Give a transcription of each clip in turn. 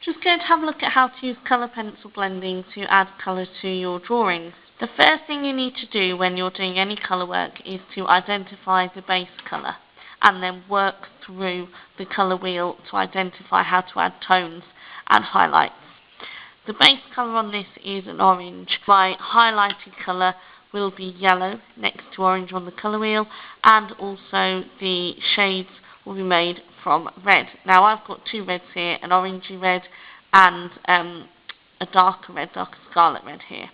Just going to have a look at how to use colour pencil blending to add colour to your drawings. The first thing you need to do when you're doing any colour work is to identify the base colour and then work through the colour wheel to identify how to add tones and highlights. The base colour on this is an orange. My highlighted colour will be yellow next to orange on the colour wheel, and also the shades will be made from red. Now I've got two reds here, an orangey red and a darker scarlet red here.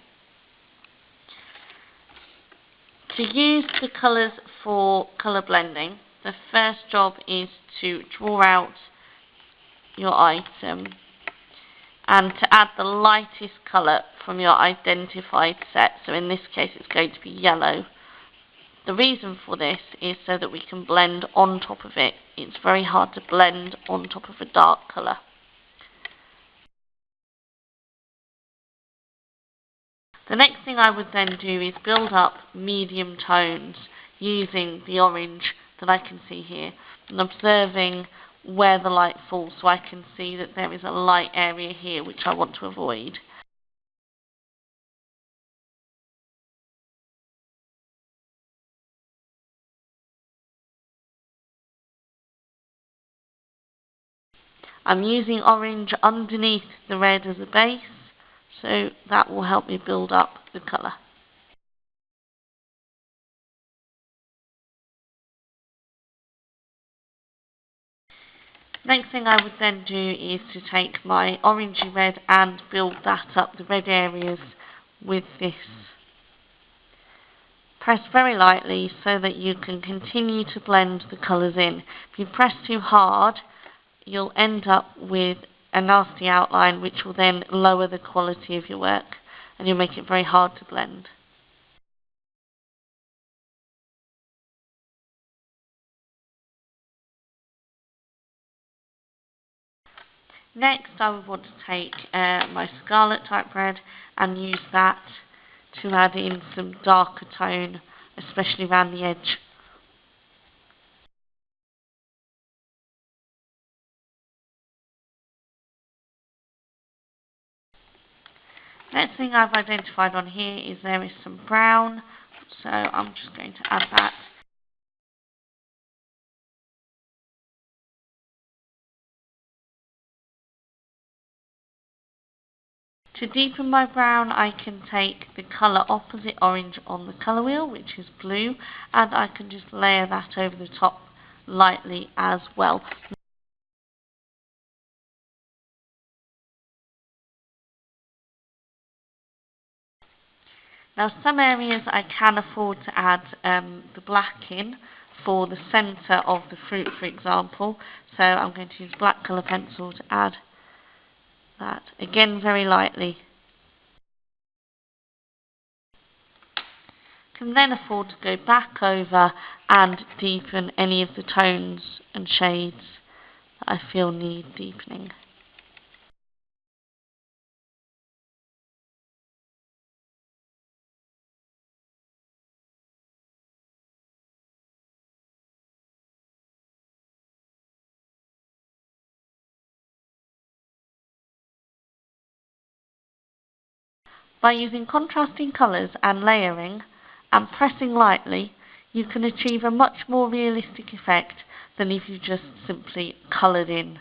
To use the colours for colour blending, the first job is to draw out your item and to add the lightest colour from your identified set. So in this case it's going to be yellow. The reason for this is so that we can blend on top of it. It's very hard to blend on top of a dark colour. The next thing I would then do is build up medium tones using the orange that I can see here and observing where the light falls, so I can see that there is a light area here which I want to avoid. I'm using orange underneath the red as a base, so that will help me build up the colour. Next thing I would then do is to take my orangey red and build that up, the red areas, with this. Press very lightly so that you can continue to blend the colours in. If you press too hard, you'll end up with a nasty outline which will then lower the quality of your work and you'll make it very hard to blend. Next I would want to take my scarlet type red and use that to add in some darker tone, especially around the edge. Next thing I've identified on here is there is some brown, so I'm just going to add that. To deepen my brown, I can take the colour opposite orange on the colour wheel, which is blue, and I can just layer that over the top lightly as well. Now some areas I can afford to add the black in for the centre of the fruit, for example, so I'm going to use black colour pencil to add that, again very lightly. Can then afford to go back over and deepen any of the tones and shades that I feel need deepening. By using contrasting colours and layering and pressing lightly, you can achieve a much more realistic effect than if you just simply coloured in.